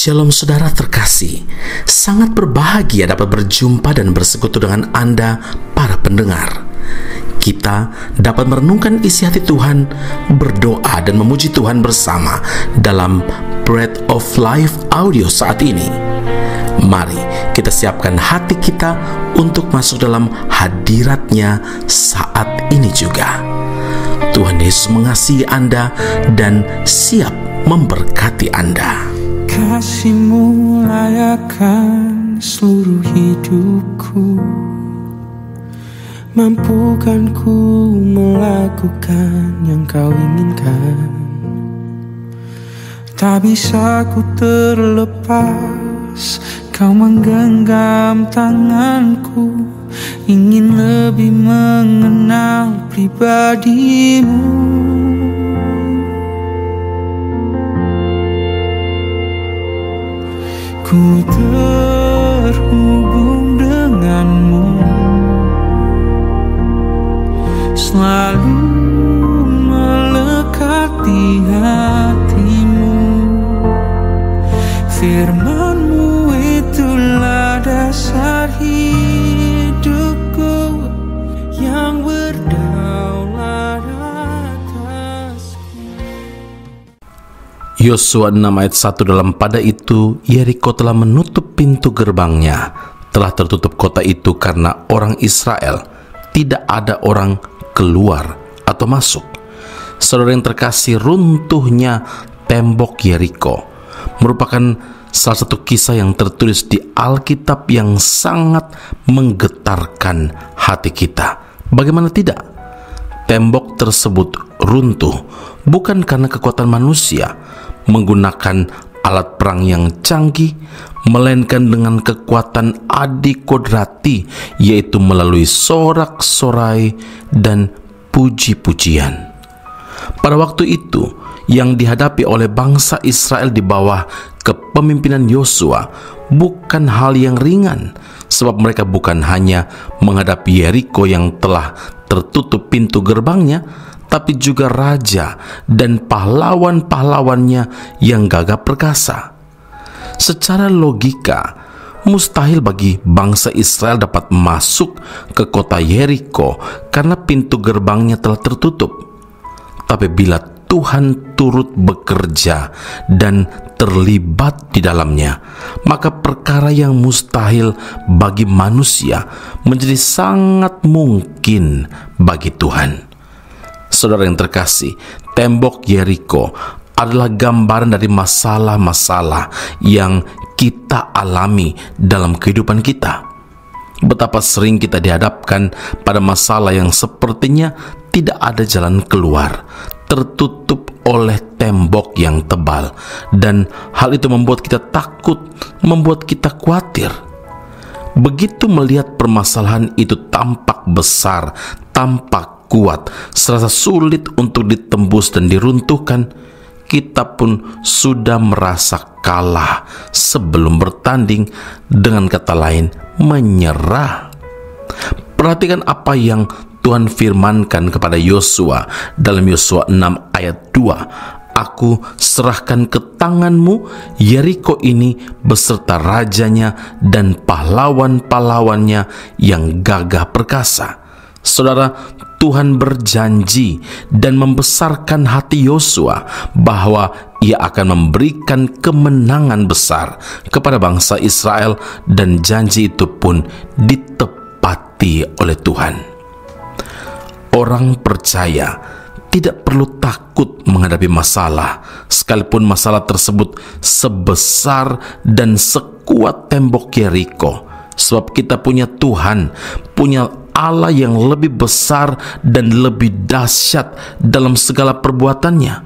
Shalom saudara terkasih, sangat berbahagia dapat berjumpa dan bersekutu dengan Anda para pendengar. Kita dapat merenungkan isi hati Tuhan, berdoa dan memuji Tuhan bersama dalam Bread of Life audio saat ini. Mari kita siapkan hati kita untuk masuk dalam hadirat-Nya saat ini juga. Tuhan Yesus mengasihi Anda dan siap memberkati Anda. Kasih-Mu layakkan seluruh hidupku, mampukan ku melakukan yang Kau inginkan. Tak bisa ku terlepas, Kau menggenggam tanganku, ingin lebih mengenal pribadi-Mu. Ku terhubung denganmu, selalu melekat di hatimu. Firman-Mu itulah dasar hidupku yang berdaulat atasku. Yosua 6 ayat 1, dalam pada itu Yeriko telah menutup pintu gerbangnya, telah tertutup kota itu karena orang Israel, tidak ada orang keluar atau masuk. Saudara yang terkasih, runtuhnya tembok Yeriko merupakan salah satu kisah yang tertulis di Alkitab yang sangat menggetarkan hati kita. Bagaimana tidak? Tembok tersebut runtuh bukan karena kekuatan manusia menggunakan alat perang yang canggih, melainkan dengan kekuatan adikodrati, yaitu melalui sorak-sorai dan puji-pujian. Pada waktu itu, yang dihadapi oleh bangsa Israel di bawah kepemimpinan Yosua bukan hal yang ringan, sebab mereka bukan hanya menghadapi Yeriko yang telah tertutup pintu gerbangnya, tapi juga raja dan pahlawan-pahlawannya yang gagah perkasa. Secara logika, mustahil bagi bangsa Israel dapat masuk ke kota Yeriko karena pintu gerbangnya telah tertutup. Tapi bila Tuhan turut bekerja dan terlibat di dalamnya, maka perkara yang mustahil bagi manusia menjadi sangat mungkin bagi Tuhan. Saudara yang terkasih, tembok Yeriko adalah gambaran dari masalah-masalah yang kita alami dalam kehidupan kita. Betapa sering kita dihadapkan pada masalah yang sepertinya tidak ada jalan keluar, tertutup oleh tembok yang tebal, dan hal itu membuat kita takut, membuat kita khawatir. Begitu melihat permasalahan itu tampak besar, tampak kuat, serasa sulit untuk ditembus dan diruntuhkan, kita pun sudah merasa kalah sebelum bertanding, dengan kata lain, menyerah. Perhatikan apa yang Tuhan firmankan kepada Yosua dalam Yosua 6 ayat 2. Aku serahkan ke tanganmu Yeriko ini beserta rajanya dan pahlawan-pahlawannya yang gagah perkasa. Saudara, Tuhan berjanji dan membesarkan hati Yosua bahwa Ia akan memberikan kemenangan besar kepada bangsa Israel, dan janji itu pun ditepati oleh Tuhan. Orang percaya tidak perlu takut menghadapi masalah, sekalipun masalah tersebut sebesar dan sekuat tembok Yeriko, sebab kita punya Tuhan, punya Allah yang lebih besar dan lebih dahsyat dalam segala perbuatannya.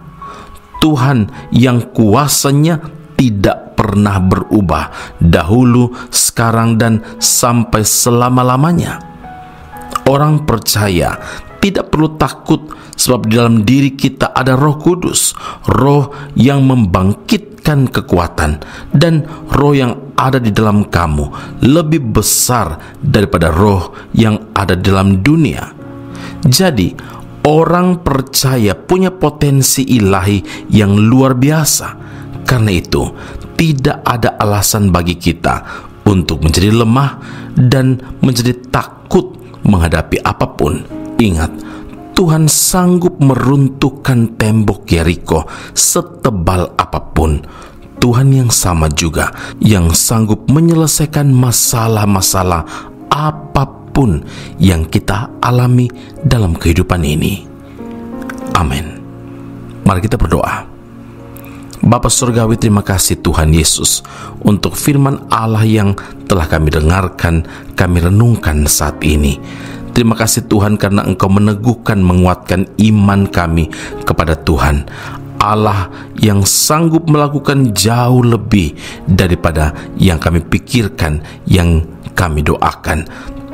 Tuhan yang kuasanya tidak pernah berubah, dahulu, sekarang, dan sampai selama-lamanya. Orang percaya tidak perlu takut, sebab di dalam diri kita ada Roh Kudus, Roh yang membangkitkan kekuatan, dan Roh yang ada di dalam kamu lebih besar daripada roh yang ada dalam dunia. Jadi, orang percaya punya potensi ilahi yang luar biasa. Karena itu, tidak ada alasan bagi kita untuk menjadi lemah dan menjadi takut menghadapi apapun. Ingat, Tuhan sanggup meruntuhkan tembok Yeriko setebal apapun. Tuhan yang sama juga yang sanggup menyelesaikan masalah-masalah apapun yang kita alami dalam kehidupan ini. Amin. Mari kita berdoa. Bapa Surgawi, terima kasih Tuhan Yesus untuk firman Allah yang telah kami dengarkan, kami renungkan saat ini. Terima kasih Tuhan karena Engkau meneguhkan, menguatkan iman kami kepada Tuhan, Allah yang sanggup melakukan jauh lebih daripada yang kami pikirkan, yang kami doakan.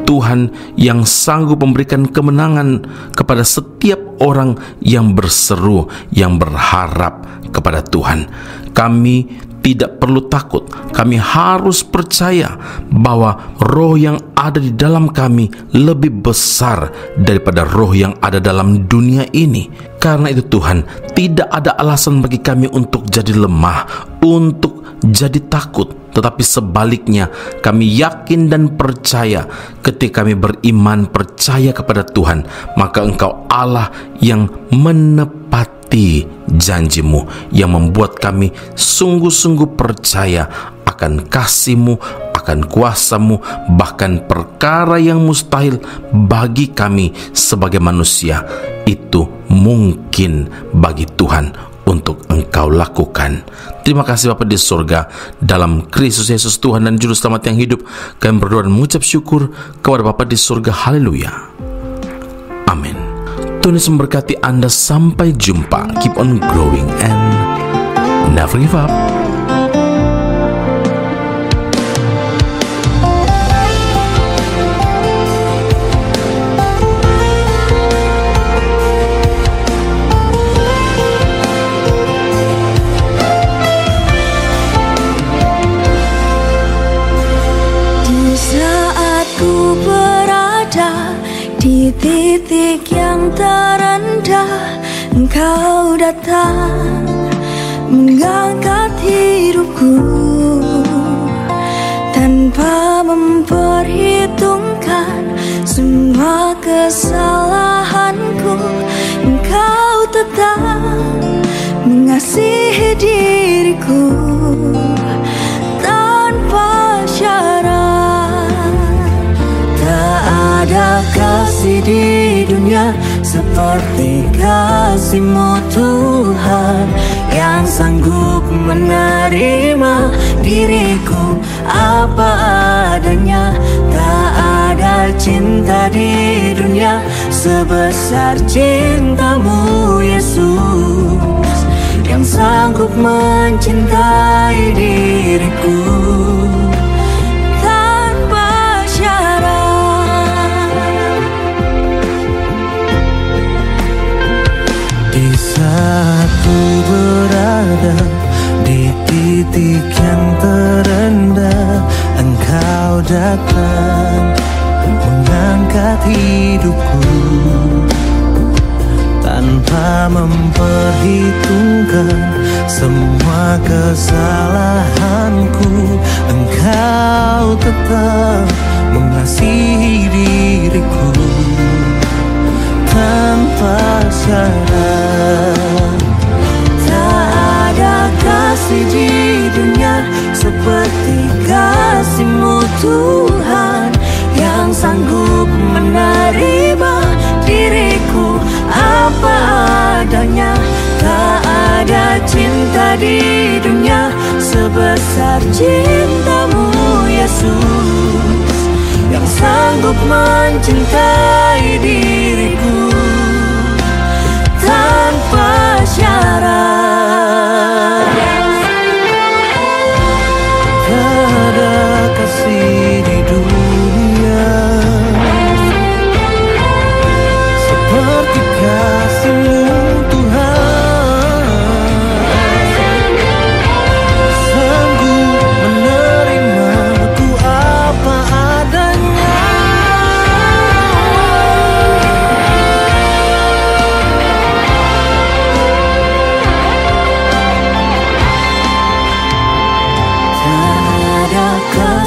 Tuhan yang sanggup memberikan kemenangan kepada setiap orang yang berseru, yang berharap kepada Tuhan. Kami tidak perlu takut, kami harus percaya bahwa roh yang ada di dalam kami lebih besar daripada roh yang ada dalam dunia ini. Karena itu Tuhan, tidak ada alasan bagi kami untuk jadi lemah, untuk jadi takut. Tetapi sebaliknya, kami yakin dan percaya ketika kami beriman, percaya kepada Tuhan, maka Engkau Allah yang menepati janji-Mu, yang membuat kami sungguh-sungguh percaya akan kasih-Mu, akan kuasa-Mu, bahkan perkara yang mustahil bagi kami sebagai manusia, itu mungkin bagi Tuhan untuk Engkau lakukan. Terima kasih Bapa di surga, dalam Kristus Yesus Tuhan dan Juru Selamat yang hidup, kami berdoa dan mengucap syukur kepada Bapa di surga. Haleluya. Amin. Tuhan Yesus memberkati Anda. Sampai jumpa. Keep on growing and never give up. Di titik yang terendah, Engkau datang mengangkat hidupku tanpa memperhitungkan semua kesalahanku. Engkau tetap mengasihi diriku tanpa syarat. Tak ada kasih di dunia seperti kasih-Mu Tuhan, yang sanggup menerima diriku apa adanya. Tak ada cinta di dunia sebesar cinta-Mu Yesus, yang sanggup mencintai diriku tanpa syarat. Di saat ku berada di titik yang terendah, Engkau datang mengangkat hidupku tanpa memperhitungkan semua kesalahanku. Engkau tetap mengasihi diriku tanpa syarat. Tak ada kasih di dunia seperti kasih-Mu Tuhan, yang sanggup menerima diriku apa adanya. Tak ada cinta di dunia sebesar cinta-Mu Yesus, yang sanggup mencintai diriku tanpa syarat. Tak ada kasih di dunia seperti kasih-Mu Tuhan, sanggup menerimaku apa adanya.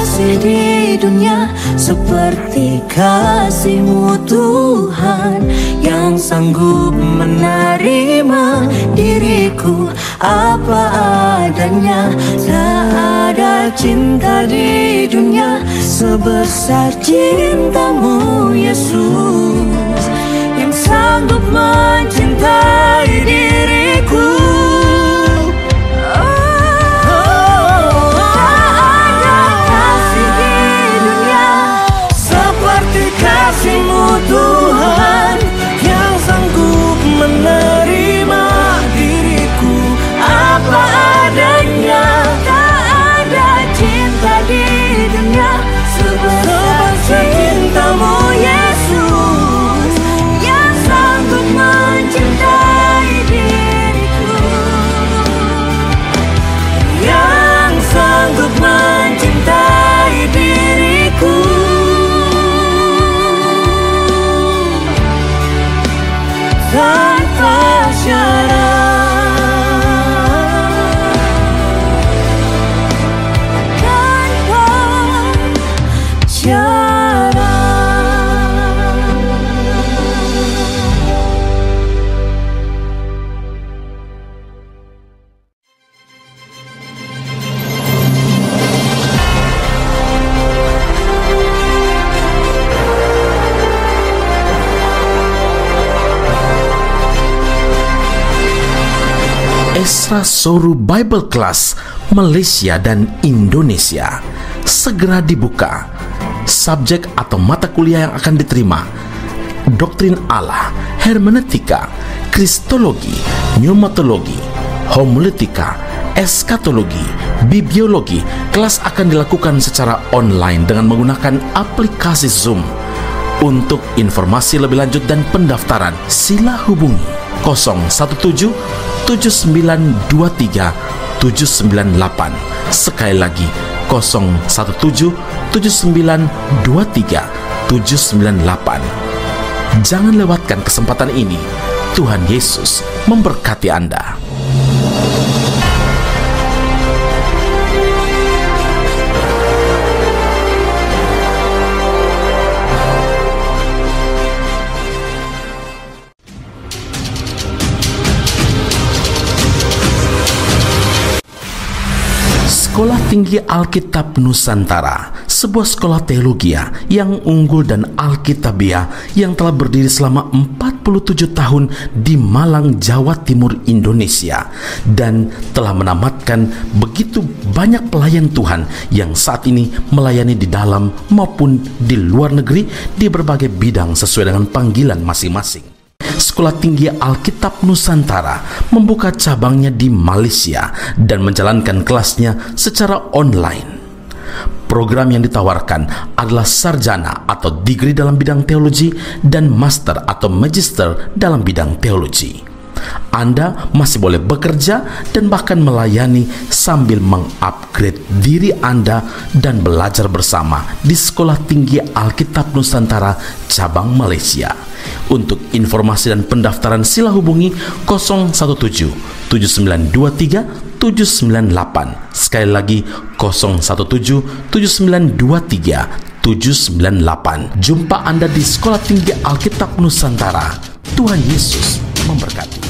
kasih di dunia seperti kasih-Mu Tuhan, yang sanggup menerima diriku apa adanya. Tak ada cinta di dunia sebesar cinta-Mu Yesus, yang sanggup mencintai diriku. Kasih-Mu Tuhan, yang sanggup menerima diriku apa adanya. Tak ada cinta di dunia sebesar cinta-Mu Yesus, yang sanggup mencintai diriku, yang sanggup mencintai diriku. Tanpa syarat, tanpa syarat. Esra Soru Bible Class Malaysia dan Indonesia segera dibuka. Subjek atau mata kuliah yang akan diterima: Doktrin Allah, Hermeneutika, Kristologi, Pneumatologi, Homiletika, Eskatologi, Bibliologi. Kelas akan dilakukan secara online dengan menggunakan aplikasi Zoom. Untuk informasi lebih lanjut dan pendaftaran, sila hubungi 017 7923 798. Sekali lagi 017 7923 798. Jangan lewatkan kesempatan ini. Tuhan Yesus memberkati Anda. Sekolah Tinggi Alkitab Nusantara, sebuah sekolah teologi yang unggul dan alkitabiah yang telah berdiri selama 47 tahun di Malang, Jawa Timur, Indonesia, dan telah menamatkan begitu banyak pelayan Tuhan yang saat ini melayani di dalam maupun di luar negeri di berbagai bidang sesuai dengan panggilan masing-masing. Sekolah Tinggi Alkitab Nusantara membuka cabangnya di Malaysia dan menjalankan kelasnya secara online. Program yang ditawarkan adalah sarjana atau degree dalam bidang teologi dan master atau magister dalam bidang teologi. Anda masih boleh bekerja dan bahkan melayani sambil mengupgrade diri Anda dan belajar bersama di Sekolah Tinggi Alkitab Nusantara cabang Malaysia. Untuk informasi dan pendaftaran sila hubungi 017 7923 798. Sekali lagi 017 7923 798. Jumpa Anda di Sekolah Tinggi Alkitab Nusantara. Tuhan Yesus memberkati.